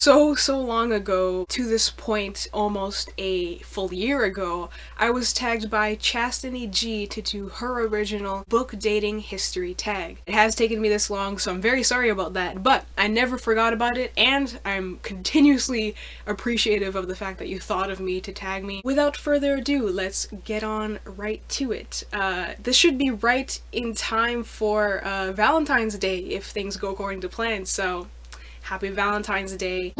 So long ago, to this point, almost a full year ago, I was tagged by Chastity G to do her original book dating history tag. It has taken me this long, so I'm very sorry about that, but I never forgot about it, and I'm continuously appreciative of the fact that you thought of me to tag me. Without further ado, let's get on right to it. This should be right in time for Valentine's Day if things go according to plan, so happy Valentine's Day.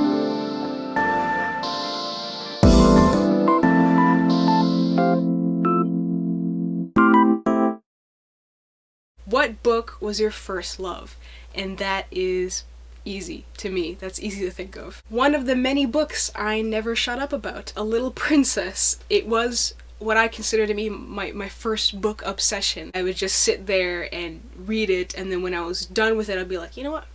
What book was your first love? And that is easy to me. That's easy to think of. One of the many books I never shut up about, A Little Princess. It was what I consider to be my first book obsession. I would just sit there and read it, and then when I was done with it, I'd be like, you know what?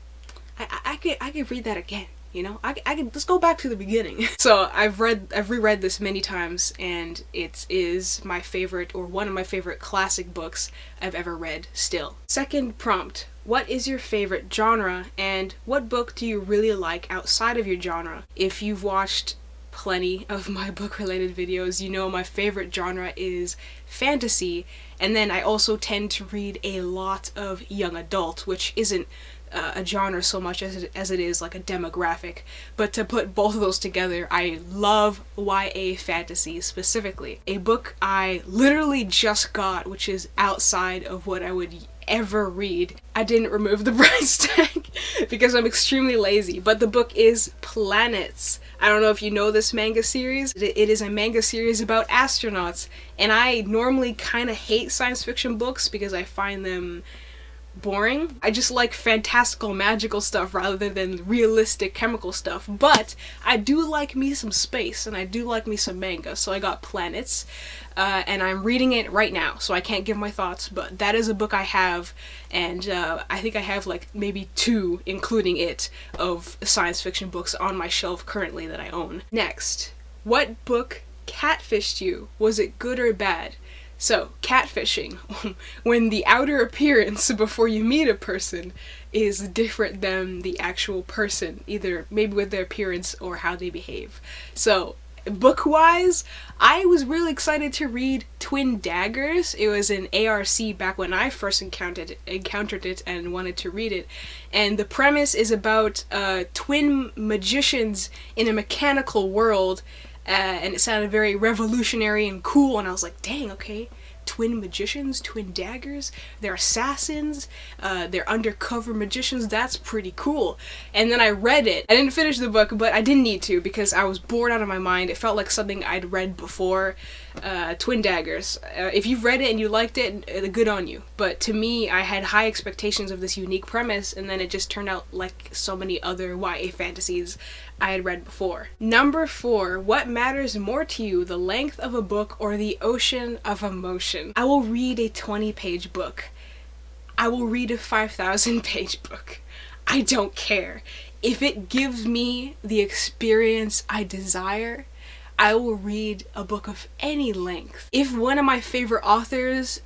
I could read that again, you know? I could, let's go back to the beginning. So I've reread this many times, and it is my favorite, or one of my favorite classic books I've ever read still. Second prompt, what is your favorite genre, and what book do you really like outside of your genre? If you've watched plenty of my book-related videos, you know my favorite genre is fantasy, and then I also tend to read a lot of young adult, which isn't a genre so much as it is like a demographic, but to put both of those together, I love YA fantasy specifically. A book I literally just got, which is outside of what I would ever read. I didn't remove the price tag because I'm extremely lazy, but the book is Planets. I don't know if you know this manga series. It is a manga series about astronauts, and I normally kind of hate science fiction books because I find them boring. I just like fantastical magical stuff rather than realistic chemical stuff, but I do like me some space and I do like me some manga, so I got Planets, and I'm reading it right now, so I can't give my thoughts, but that is a book I have, and I think I have like maybe 2, including it, of science fiction books on my shelf currently that I own. Next, what book catfished you? Was it good or bad? So, catfishing, when the outer appearance before you meet a person is different than the actual person, either maybe with their appearance or how they behave. So, book-wise, I was really excited to read Twin Daggers. It was an ARC back when I first encountered it and wanted to read it. And the premise is about twin magicians in a mechanical world, and it sounded very revolutionary and cool, and I was like, dang, okay, twin magicians, twin daggers, they're assassins, they're undercover magicians, that's pretty cool. And then I read it. I didn't finish the book, but I didn't need to because I was bored out of my mind. It felt like something I'd read before. Twin Daggers. If you've read it and you liked it, good on you. But to me, I had high expectations of this unique premise, and then it just turned out like so many other YA fantasies I had read before. Number 4, what matters more to you, the length of a book or the ocean of emotion? I will read a 20-page book. I will read a 5,000-page book. I don't care. If it gives me the experience I desire, I will read a book of any length. If one of my favorite authors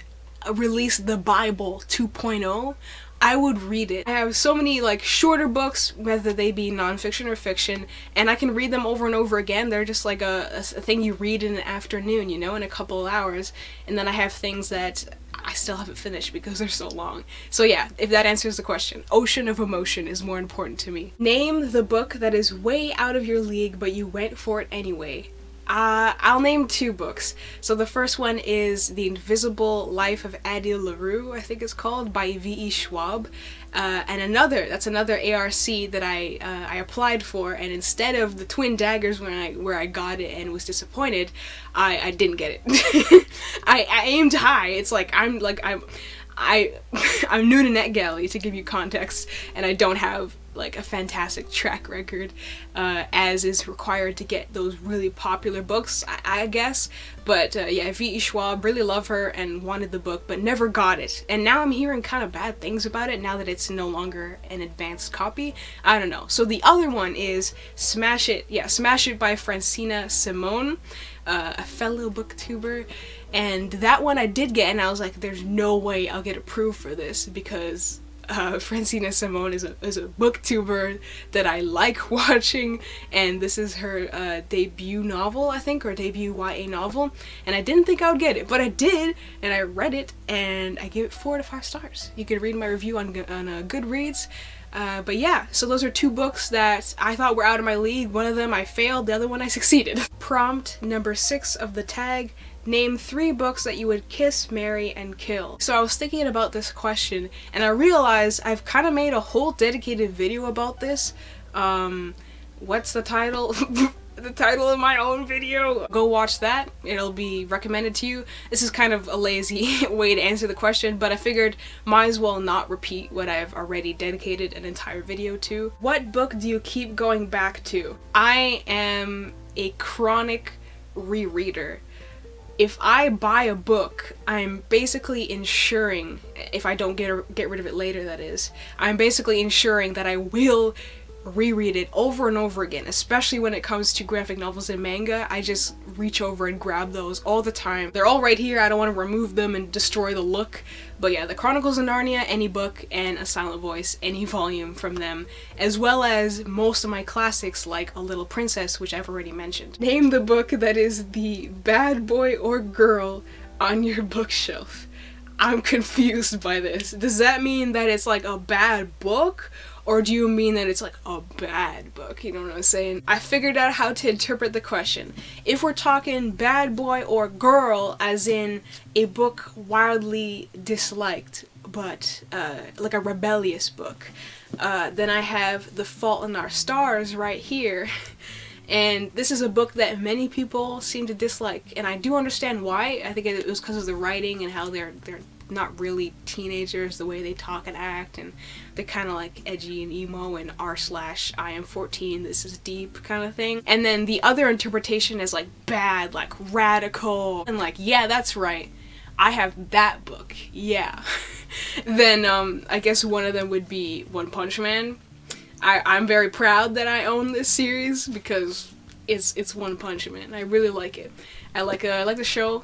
released the Bible 2.0, I would read it. I have so many like shorter books, whether they be nonfiction or fiction, and I can read them over and over again. They're just like a thing you read in an afternoon, you know, in a couple of hours. And then I have things that I still haven't finished because they're so long. So yeah, if that answers the question, ocean of emotion is more important to me. Name the book that is way out of your league, but you went for it anyway. I'll name 2 books. So the first one is The Invisible Life of Addie LaRue, I think it's called, by V.E. Schwab. And that's another ARC that I applied for, and instead of the Twin Daggers where I got it and was disappointed, I didn't get it. I aimed high. It's like I'm new to NetGalley, to give you context, and I don't have like a fantastic track record as is required to get those really popular books, I guess. But yeah, V.E. Schwab, really love her and wanted the book, but never got it. And now I'm hearing kind of bad things about it now that it's no longer an advanced copy. I don't know. So the other one is Smash It by Francina Simone, a fellow booktuber. And that one I did get, and I was like, there's no way I'll get approved for this because Francina Simone is a booktuber that I like watching, and this is her debut novel, I think, or debut YA novel, and I didn't think I would get it, but I did, and I read it, and I gave it 4 out of 5 stars. You can read my review on Goodreads. But yeah, so those are 2 books that I thought were out of my league. One of them I failed, the other one I succeeded. Prompt number 6 of the tag: name 3 books that you would kiss, marry, and kill. So I was thinking about this question, and I realized I've kind of made a whole dedicated video about this. What's the title? The title of my own video. Go watch that. It'll be recommended to you. This is kind of a lazy way to answer the question, but I figured might as well not repeat what I've already dedicated an entire video to. What book do you keep going back to? I am a chronic rereader. If I buy a book, I'm basically ensuring, if I don't get rid of it later, that is, I'm basically ensuring that I will reread it over and over again, especially when it comes to graphic novels and manga. I just reach over and grab those all the time. They're all right here. I don't want to remove them and destroy the look. But yeah, the Chronicles of Narnia, any book, and A Silent Voice, any volume from them, as well as most of my classics like A Little Princess, which I've already mentioned. Name the book that is the bad boy or girl on your bookshelf. I'm confused by this. Does that mean that it's like a bad book? Or do you mean that it's like a bad book? You know what I'm saying? I figured out how to interpret the question. If we're talking bad boy or girl, as in a book wildly disliked, but like a rebellious book, then I have The Fault in Our Stars right here. And this is a book that many people seem to dislike, and I do understand why. I think it was because of the writing and how they're not really teenagers, the way they talk and act, and they're kind of like edgy and emo and r/I am 14, this is deep kind of thing. And then the other interpretation is like bad, like radical, and like, yeah, that's right, I have that book, yeah. Then I guess one of them would be One Punch Man. I'm very proud that I own this series because it's One Punch Man. I really like it. I like the show,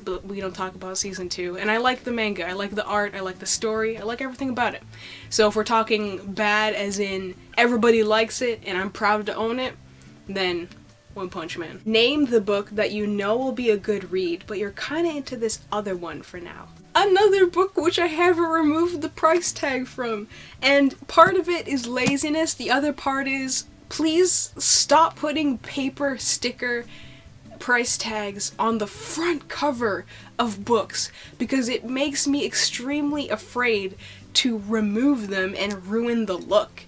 but we don't talk about season 2. And I like the manga. I like the art. I like the story. I like everything about it. So if we're talking bad as in everybody likes it and I'm proud to own it, then One Punch Man. Name the book that you know will be a good read, but you're kind of into this other one for now. Another book which I haven't removed the price tag from. And part of it is laziness. The other part is, please stop putting paper sticker price tags on the front cover of books, because it makes me extremely afraid to remove them and ruin the look.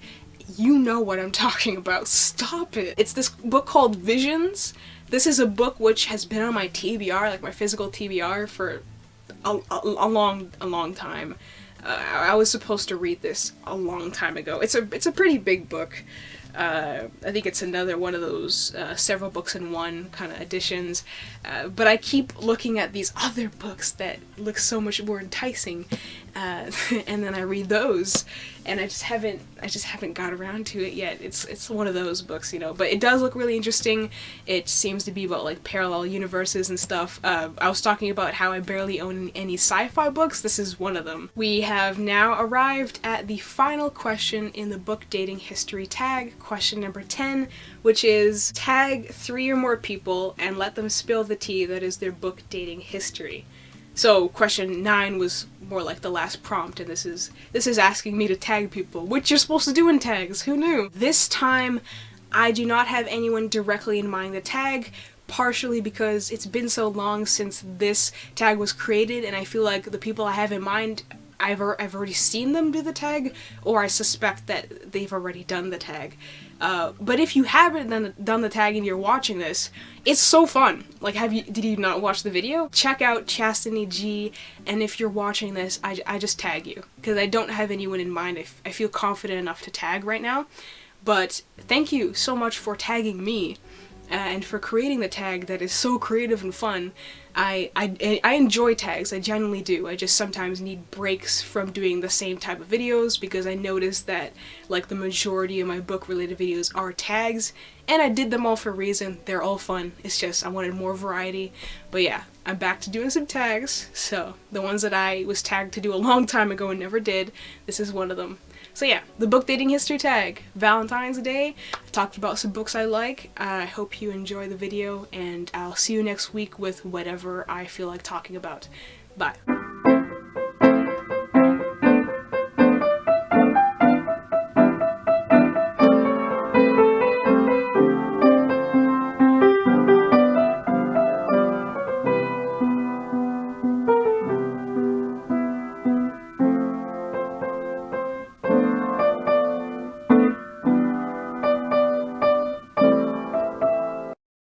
You know what I'm talking about. Stop it. It's this book called Visions. This is a book which has been on my TBR, like my physical TBR, for a long time. I was supposed to read this a long time ago. It's a pretty big book. I think it's another one of those several books in one kind of editions, but I keep looking at these other books that look so much more enticing, and then I read those, and I just haven't got around to it yet. It's one of those books, you know, but it does look really interesting. It seems to be about like parallel universes and stuff. I was talking about how I barely own any sci-fi books. This is one of them. We have now arrived at the final question in the book dating history tag, question number 10, which is tag 3 or more people and let them spill the tea that is their book dating history. So question 9 was more like the last prompt, and this is asking me to tag people, which you're supposed to do in tags, who knew? This time I do not have anyone directly in mind to tag, partially because it's been so long since this tag was created, and I feel like the people I have in mind, I've already seen them do the tag, or I suspect that they've already done the tag. But if you haven't done the tag and you're watching this, it's so fun. Like, did you not watch the video? Check out Chastity G, and if you're watching this, I just tag you, because I don't have anyone in mind I feel confident enough to tag right now. But thank you so much for tagging me, and for creating the tag that is so creative and fun. I enjoy tags, I genuinely do. I just sometimes need breaks from doing the same type of videos, because I noticed that like the majority of my book related videos are tags, and I did them all for a reason. They're all fun. It's just I wanted more variety. But yeah, I'm back to doing some tags, so the ones that I was tagged to do a long time ago and never did, this is one of them. So yeah, the book dating history tag, Valentine's Day. I talked about some books I like. I hope you enjoy the video, and I'll see you next week with whatever I feel like talking about. Bye.